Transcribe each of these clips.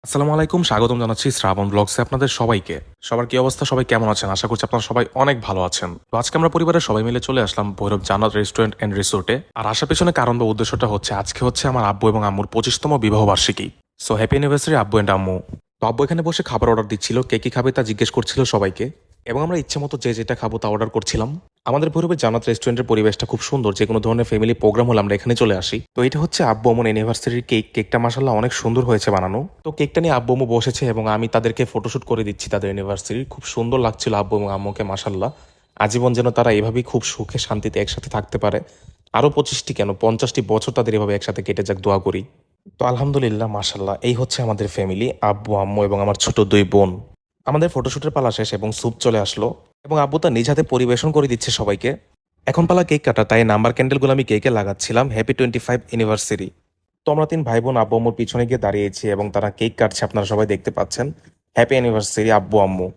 আসসালামু আলাইকুম, স্বাগতম জানাচ্ছি শ্রাবণ ব্লগসে আপনাদের সবাইকে। সবার কি অবস্থা, সবাই কেমন আছেন? আশা করছি আপনারা সবাই অনেক ভালো আছেন। তো আজকে আমরা পরিবারের সবাই মিলে চলে আসলাম ভৈরব জান্নাত রেস্টুরেন্ট এন্ড রিসোর্টে। আর আসার পেছনে কারণ বা উদ্দেশ্যটা হচ্ছে আজকে হচ্ছে আমার আব্বু এবং আম্মুর 25তম বিবাহ বার্ষিকী। সো হ্যাপি অ্যানিভার্সারি আব্বু এন্ড আম্মু। তো আব্বু এখানে বসে খাবার অর্ডার দিচ্ছিল, কে কি খাবে তা জিজ্ঞেস করছিল সবাইকে, এবং আমরা ইচ্ছে মতো যে যেটা খাবো তা অর্ডার করছিলাম। আমাদের ভৈরবের জান্নাত রেস্টুরেন্টের পরিবেশটা খুব সুন্দর, যে কোনো ধরনের ফ্যামিলি প্রোগ্রাম হলে আমরা এখানে চলে আসি। তো এটা হচ্ছে আব্বু আম্মুর অ্যানিভার্সারির কেকটা মাশাআল্লাহ অনেক সুন্দর হয়েছে বানানো। তো কেকটা নিয়ে আব্বু আম্মু বসেছে এবং আমি তাদেরকে ফটোশুট করে দিচ্ছি তাদের অ্যানিভার্সারি। খুব সুন্দর লাগছিল আব্বু এবং আম্মুকে, মাশাআল্লাহ। আজীবন যেন তারা এভাবেই খুব সুখে শান্তিতে একসাথে থাকতে পারে, আরও 25টি কেন 50টি বছর তাদের এভাবে একসাথে কেটে যাক, দোয়া করি। তো আলহামদুলিল্লাহ, মাশাআল্লাহ, এই হচ্ছে আমাদের ফ্যামিলি, আব্বু আম্মু এবং আমার ছোট 2 বোন। আমাদের ফটোশুটের পালা শেষ এবং স্যুপ চলে আসলো এবং আব্বু তার নিজ হাতে পরিবেশন করে দিচ্ছে সবাইকে। এখন পালা কেক কাটা, তাই নাম্বার ক্যান্ডেলগুলো আমি কেকে লাগাচ্ছিলাম। Happy 25 anniversary. তো আমরা 3 ভাই বোন আব্বু আম্মুর পিছনে গিয়ে দাঁড়িয়েছি এবং তারা কেক কাটছে, আপনারা সবাই দেখতে পাচ্ছেন। হ্যাপি অ্যানিভার্সারি আব্বু আম্মু।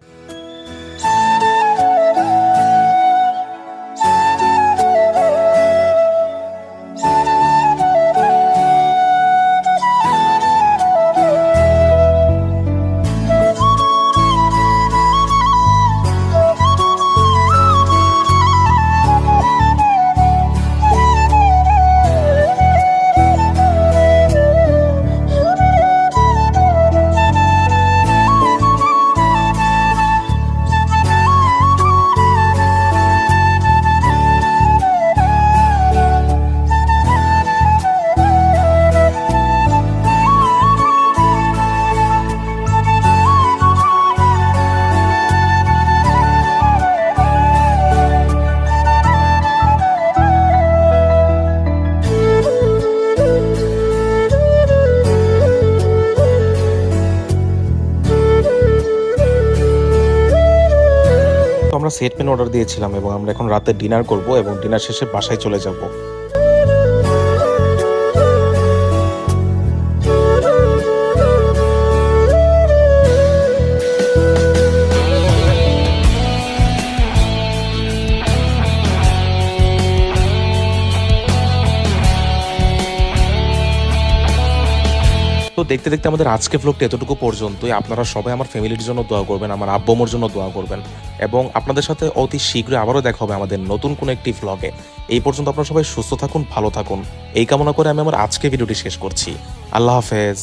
তো আমরা সেট মেনু অর্ডার দিয়েছিলাম এবং আমরা এখন রাতে ডিনার করব এবং ডিনার শেষে বাসায় চলে যাব। তো দেখতে দেখতে আমাদের আজকে ভ্লগটা এতটুকু পর্যন্তই। আপনারা সবাই আমার ফ্যামিলির জন্য দোয়া করবেন, আমার আব্বু আম্মুর জন্য দোয়া করবেন, এবং আপনাদের সাথে অতি শীঘ্রই আবারও দেখা হবে আমাদের নতুন কোনো একটি ভ্লগে। এই পর্যন্ত আপনারা সবাই সুস্থ থাকুন, ভালো থাকুন, এই কামনা করে আমি আমার আজকে ভিডিওটি শেষ করছি। আল্লাহ হাফেজ।